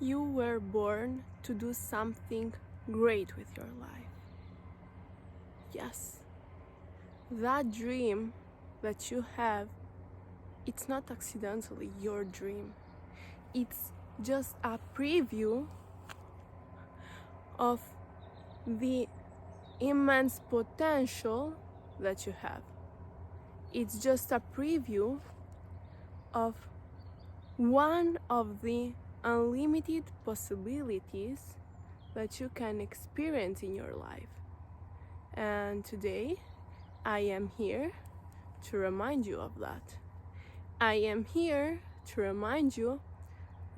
You were born to do something great with your life. Yes, that dream that you have, it's not accidentally your dream. It's just a preview of the immense potential that you have. It's just a preview of one of the unlimited possibilities that you can experience in your life. And today, I am here to remind you of that. I am here to remind you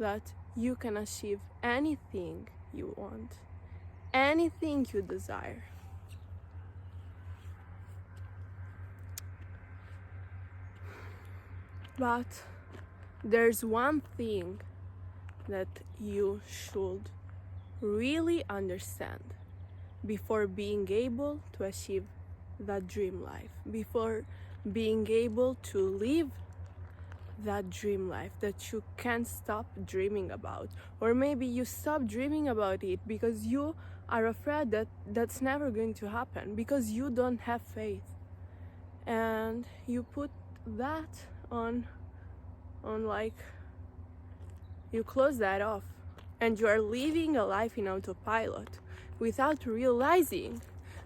that you can achieve anything you want, anything you desire. But there's one thing that you should really understand before being able to achieve that dream life, before being able to live that dream life that you can't stop dreaming about. Or maybe you stop dreaming about it because you are afraid that that's never going to happen, because you don't have faith, and you put that on like, you close that off, and you are living a life in autopilot without realizing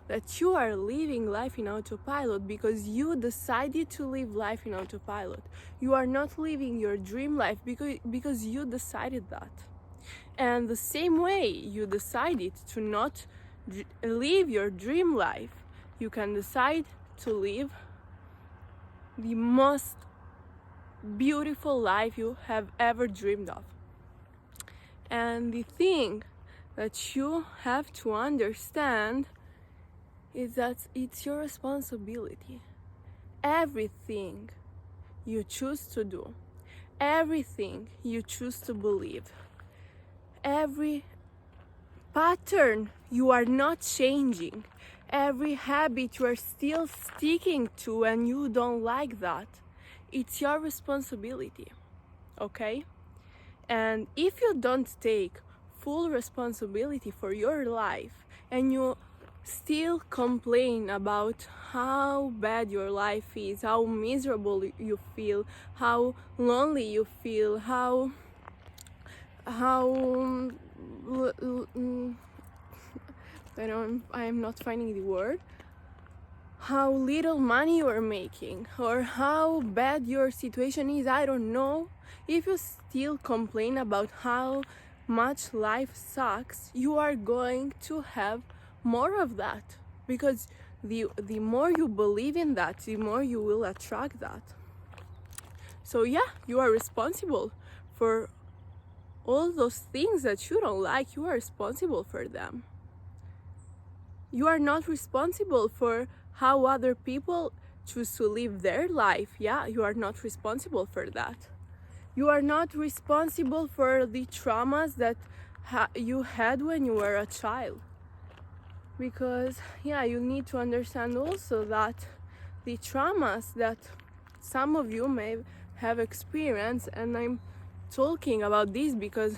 that you are living life in autopilot because you decided to live life in autopilot. You are not living your dream life because you decided that. And the same way you decided to not live your dream life, you can decide to live the most beautiful life you have ever dreamed of. And the thing that you have to understand is that it's your responsibility. Everything you choose to do, everything you choose to believe, every pattern you are not changing, every habit you are still sticking to and you don't like that, it's your responsibility, okay? And if you don't take full responsibility for your life and you still complain about how bad your life is, how miserable you feel, how lonely you feel, I'm not finding the word, how little money you're making, or how bad your situation is, I don't know. If you still complain about how much life sucks, you are going to have more of that, because the more you believe in that, the more you will attract that. So yeah, you are responsible for all those things that you don't like. You are responsible for them. You are not responsible for how other people choose to live their life. Yeah, you are not responsible for that. You are not responsible for the traumas that you had when you were a child. Because, yeah, you need to understand also that the traumas that some of you may have experienced, and I'm talking about this because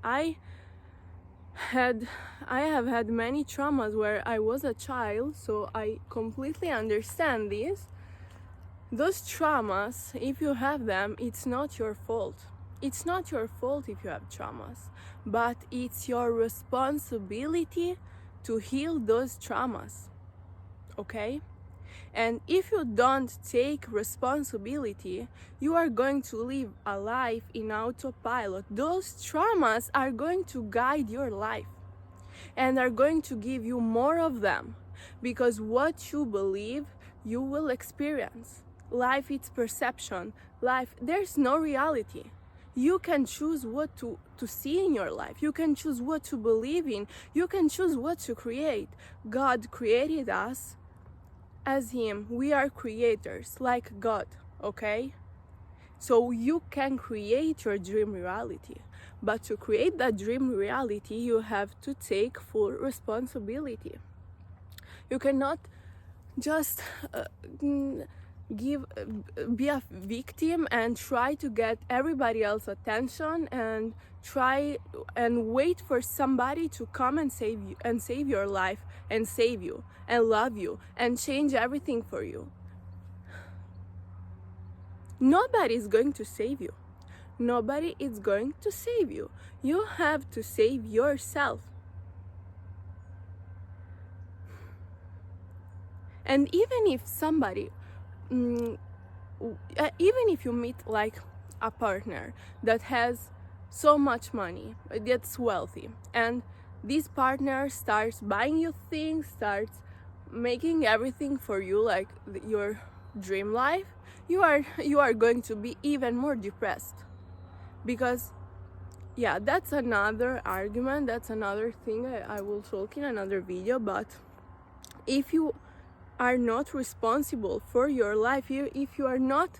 I have had many traumas where I was a child, so I completely understand this. Those traumas, if you have them, it's not your fault. It's not your fault if you have traumas, but it's your responsibility to heal those traumas, okay? And if you don't take responsibility, you are going to live a life in autopilot. Those traumas are going to guide your life and are going to give you more of them, because what you believe, you will experience. Life is perception. Life, there's no reality. You can choose what to see in your life. You can choose what to believe in. You can choose what to create. God created us as Him. We are creators like God, okay? So you can create your dream reality. But to create that dream reality, you have to take full responsibility. You cannot just be a victim and try to get everybody else's attention, and try and wait for somebody to come and save you, and save your life, and save you, and love you, and change everything for you. Nobody is going to save you. Nobody is going to save you. You have to save yourself. And even if somebody, even if you meet like a partner that has so much money, that's wealthy, and this partner starts buying you things, starts making everything for you, like your dream life, you are going to be even more depressed. Because yeah, that's another argument, that's another thing I will talk in another video. But if you are not responsible for your life, if you are not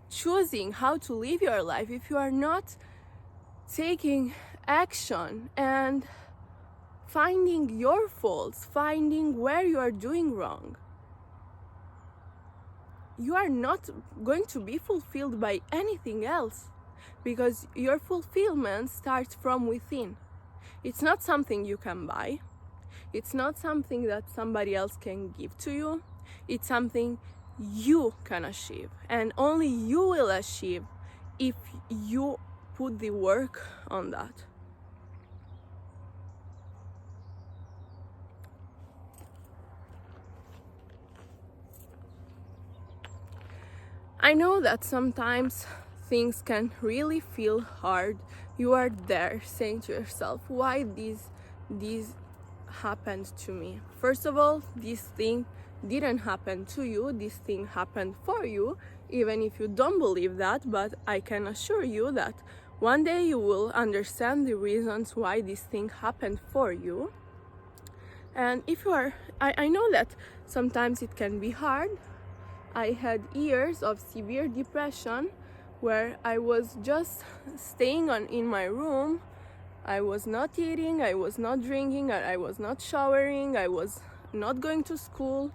choosing how to live your life, if you are not taking action and finding your faults, finding where you are doing wrong, you are not going to be fulfilled by anything else, because your fulfillment starts from within. It's not something you can buy. It's not something that somebody else can give to you. It's something you can achieve, and only you will achieve if you put the work on that. I know that sometimes things can really feel hard. You are there saying to yourself, why this happened to me? First of all, this thing didn't happen to you, this thing happened for you, even if you don't believe that. But I can assure you that one day you will understand the reasons why this thing happened for you. And if you are, I know that sometimes it can be hard. I had years of severe depression where I was just staying in my room. I was not eating, I was not drinking, I was not showering, I was not going to school.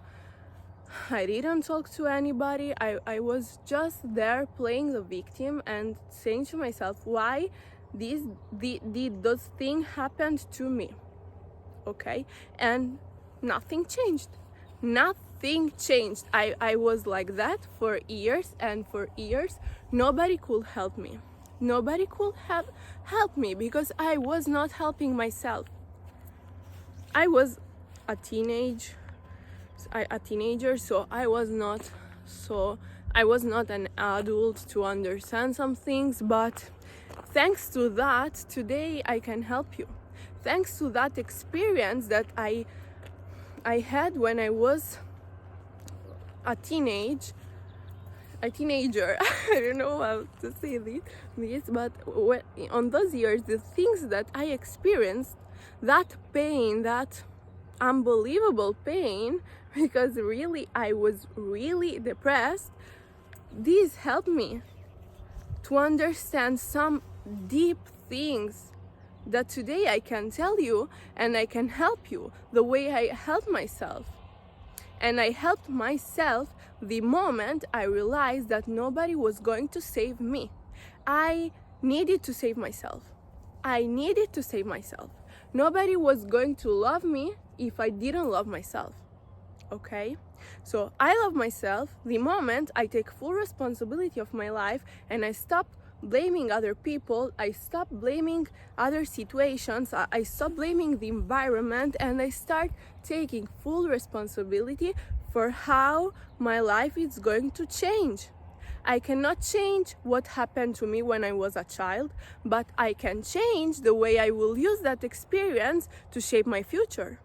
I didn't talk to anybody. I was just there playing the victim and saying to myself, why those things happened to me? Okay? And nothing changed. Nothing changed. I was like that for years, and for years nobody could help me. Nobody could help me because I was not helping myself. I was a teenager, so I was not an adult to understand some things. But thanks to that, today I can help you. Thanks to that experience that I had when I was a teenager. I don't know how to say this, but on those years, the things that I experienced, that pain, that unbelievable pain, because really I was really depressed, these helped me to understand some deep things that today I can tell you, and I can help you the way I helped myself. And I helped myself the moment I realized that nobody was going to save me. I needed to save myself. Nobody was going to love me if I didn't love myself. Okay? So I love myself the moment I take full responsibility of my life, and I stop blaming other people, I stop blaming other situations, I stop blaming the environment, and I start taking full responsibility for how my life is going to change. I cannot change what happened to me when I was a child, but I can change the way I will use that experience to shape my future.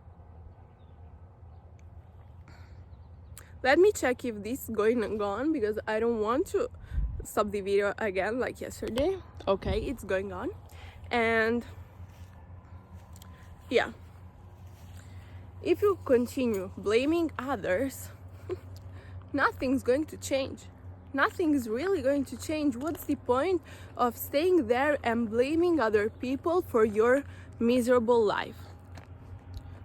Let me check if this is going on, because I don't want to stop the video again like yesterday. Okay, it's going on. And yeah, if you continue blaming others, nothing's going to change. Nothing is really going to change. What's the point of staying there and blaming other people for your miserable life?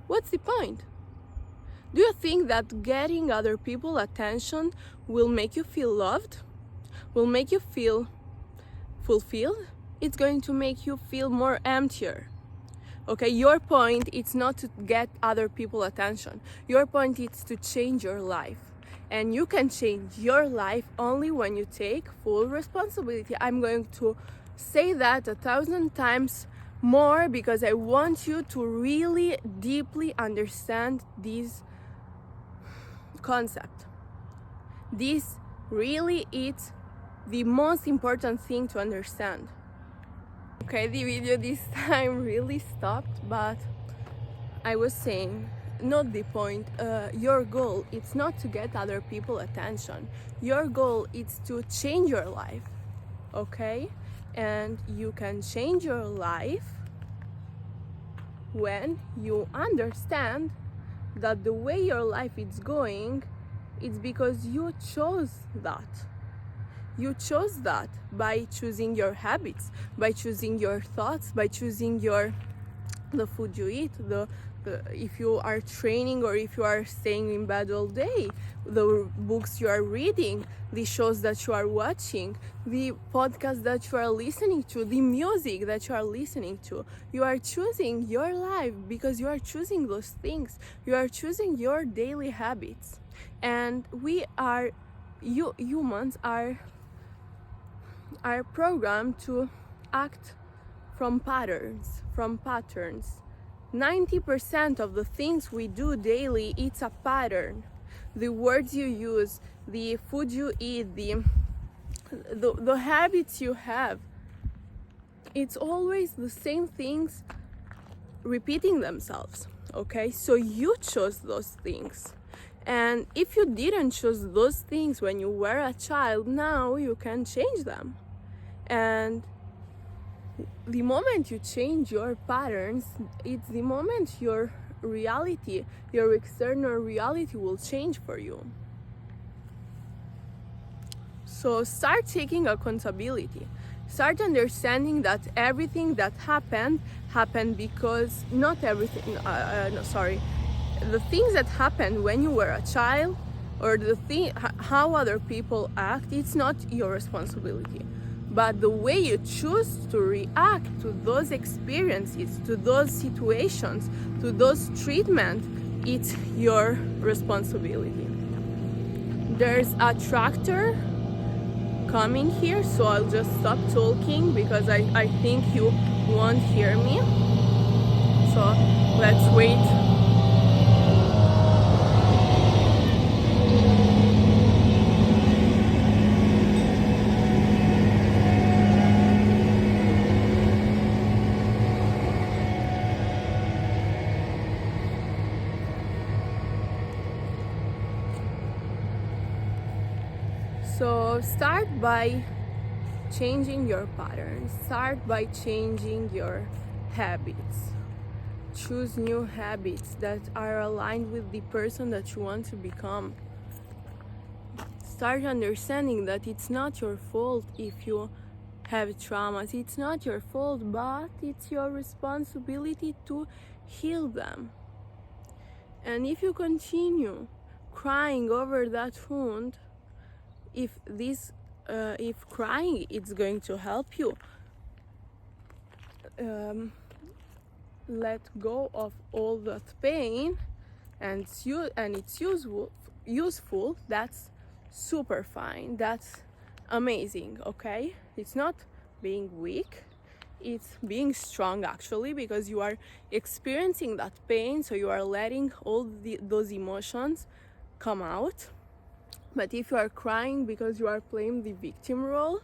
What's the point? Do you think that getting other people's attention will make you feel loved? Will make you feel fulfilled? It's going to make you feel more emptier. Okay, your point is not to get other people's attention. Your point is to change your life. And you can change your life only when you take full responsibility. I'm going to say that 1,000 times more because I want you to really deeply understand this concept. This really is the most important thing to understand. Okay, the video this time really stopped, but I was saying, not the point. Your goal is not to get other people's attention. Your goal is to change your life, okay? And you can change your life when you understand that the way your life is going, it's because you chose that. You chose that by choosing your habits, by choosing your thoughts, by choosing the food you eat, if you are training or if you are staying in bed all day, the books you are reading, the shows that you are watching, the podcast that you are listening to, the music that you are listening to. You are choosing your life because you are choosing those things. You are choosing your daily habits. And humans are programmed to act from patterns. 90% of the things we do daily, it's a pattern. The words you use, the food you eat, the habits you have, it's always the same things repeating themselves. Okay, so you chose those things. And if you didn't choose those things when you were a child, now you can change them. And the moment you change your patterns, it's the moment your reality, your external reality will change for you. So start taking accountability. Start understanding that everything that happened because not everything, the things that happened when you were a child or how other people act, it's not your responsibility. But the way you choose to react to those experiences, to those situations, to those treatments, it's your responsibility. There's a tractor coming here, so I'll just stop talking because I think you won't hear me. So let's wait. So start by changing your patterns. Start by changing your habits. Choose new habits that are aligned with the person that you want to become. Start understanding that it's not your fault if you have traumas. It's not your fault, but it's your responsibility to heal them. And if you continue crying over that wound, if crying it's going to help you let go of all that pain and it's useful, that's super fine, that's amazing. Okay, it's not being weak, it's being strong actually, because you are experiencing that pain, so you are letting all those emotions come out. But if you are crying because you are playing the victim role,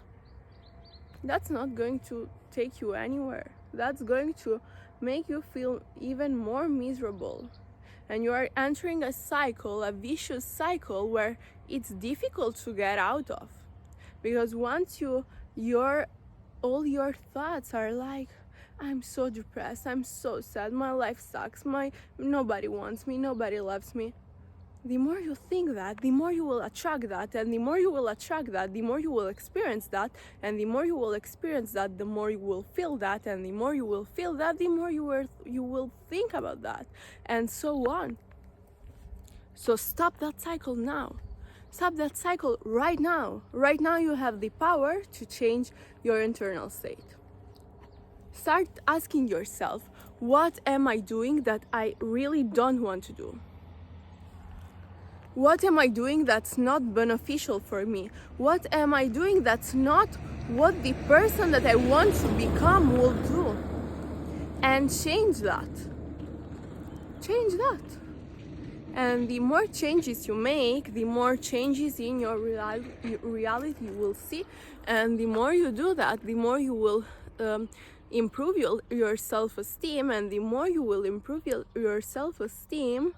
that's not going to take you anywhere. That's going to make you feel even more miserable. And you are entering a cycle, a vicious cycle, where it's difficult to get out of. Because once all your thoughts are like, I'm so depressed, I'm so sad, my life sucks, nobody wants me, nobody loves me. The more you think that, the more you will attract that, and the more you will attract that, the more you will experience that, and the more you will experience that, the more you will feel that, and the more you will feel that, the more you will think about that, and so on. So stop that cycle now. Stop that cycle right now. Right now you have the power to change your internal state. Start asking yourself, what am I doing that I really don't want to do? What am I doing that's not beneficial for me? What am I doing that's not what the person that I want to become will do? And change that. Change that. And the more changes you make, the more changes in your reality you will see. And the more you do that, the more you will improve your self-esteem. And the more you will improve your self-esteem,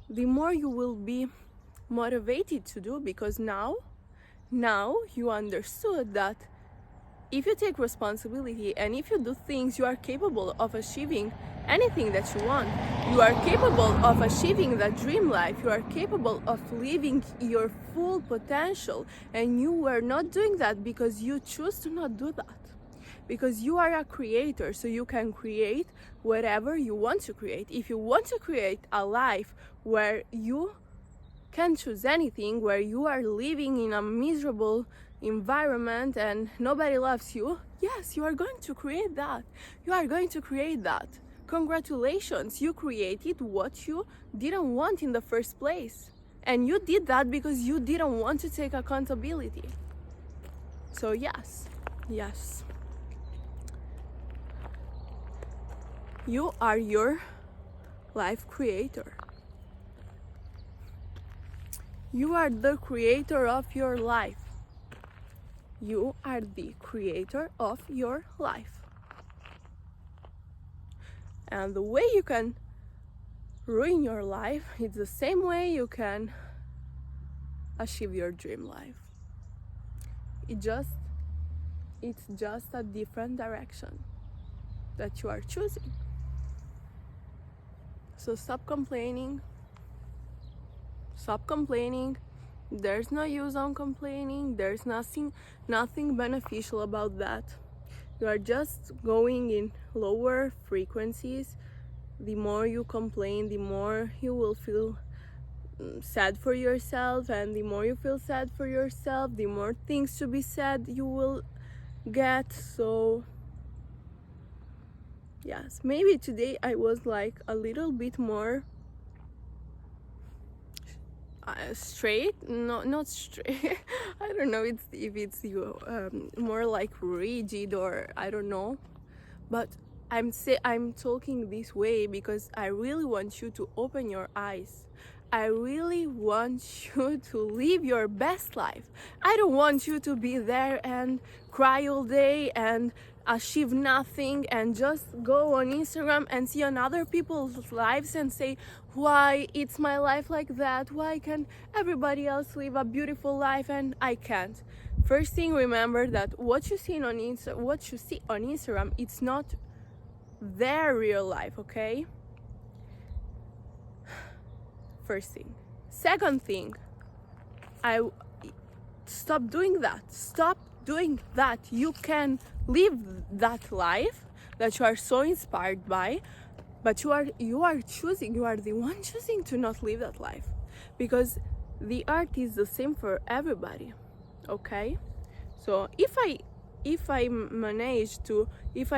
the more you will be motivated to do, because now you understood that if you take responsibility and if you do things, you are capable of achieving anything that you want. You are capable of achieving that dream life. You are capable of living your full potential, and you were not doing that because you choose to not do that. Because you are a creator, so you can create whatever you want to create. If you want to create a life where you can choose anything, where you are living in a miserable environment and nobody loves you, yes, you are going to create that. You are going to create that. Congratulations, you created what you didn't want in the first place. And you did that because you didn't want to take accountability. So yes. You are your life creator. You are the creator of your life. You are the creator of your life. And the way you can ruin your life is the same way you can achieve your dream life. It's just a different direction that you are choosing. So stop complaining. Stop complaining. There's no use on complaining. There's nothing beneficial about that. You are just going in lower frequencies. The more you complain, the more you will feel sad for yourself, and the more you feel sad for yourself, the more things to be said you will get. So yes, maybe today I was like a little bit more straight, not straight. I don't know if it's more like rigid, or I don't know, but I'm talking this way because I really want you to open your eyes. I really want you to live your best life. I don't want you to be there and cry all day and achieve nothing and just go on Instagram and see on other people's lives and say, why it's my life like that? Why can everybody else live a beautiful life and I can't? First thing, remember that what you see on Instagram, it's not their real life, okay? First thing. Second thing, stop doing that. Stop doing that. You can live that life that you are so inspired by, but you are the one choosing to not live that life, because the art is the same for everybody. Okay? So if I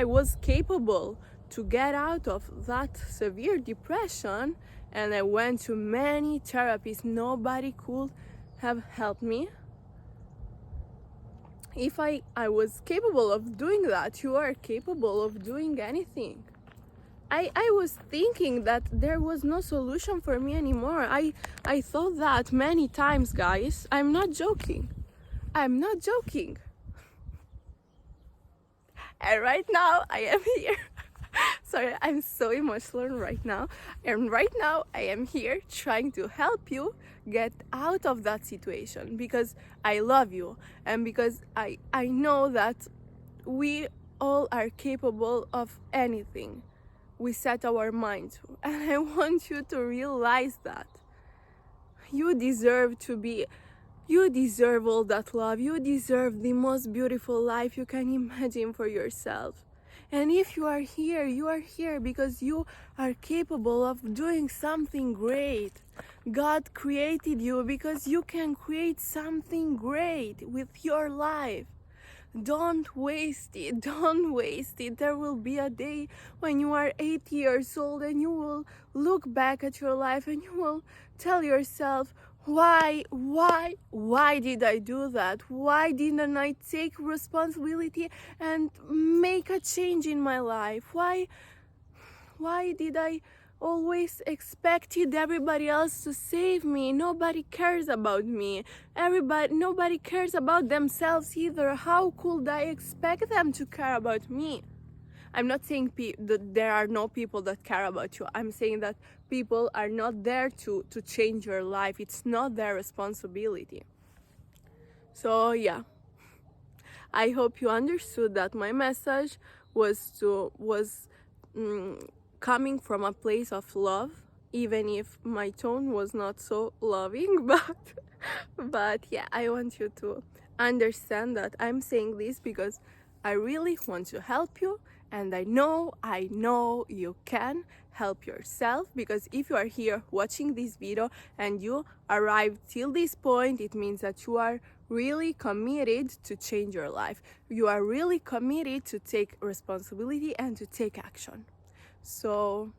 was capable to get out of that severe depression, and I went to many therapies, nobody could have helped me. If I was capable of doing that, you are capable of doing anything. I was thinking that there was no solution for me anymore. I thought that many times, guys. I'm not joking. And right now I am here. Sorry, I'm so emotional right now. And right now I am here trying to help you get out of that situation, because I love you, and because I know that we all are capable of anything we set our mind to. And I want you to realize that you deserve all that love. You deserve the most beautiful life you can imagine for yourself. And if you are here because you are capable of doing something great. God created you because you can create something great with your life. Don't waste it. Don't waste it. There will be a day when you are 80 years old and you will look back at your life and you will tell yourself, why did I do that? Why didn't I take responsibility and make a change in my life? Why did I always expected everybody else to save me? Nobody cares about me. Nobody cares about themselves either. How could I expect them to care about me? I'm not saying that there are no people that care about you. I'm saying that people are not there to change your life. It's not their responsibility. So yeah, I hope you understood that my message was coming from a place of love, even if my tone was not so loving. But yeah, I want you to understand that I'm saying this because I really want to help you, and I know you can help yourself, because if you are here watching this video and you arrived till this point, it means that you are really committed to change your life. You are really committed to take responsibility and to take action. So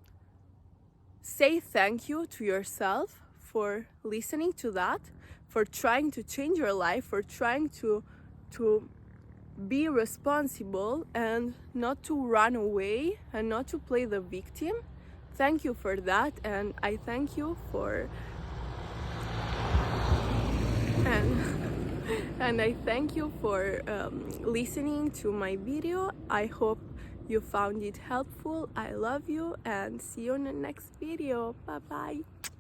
say thank you to yourself for listening to that, for trying to change your life, for trying to be responsible and not to run away and not to play the victim. Thank you for that, and I thank you for and I thank you for listening to my video. I hope you found it helpful. I love you and see you in the next video. Bye bye.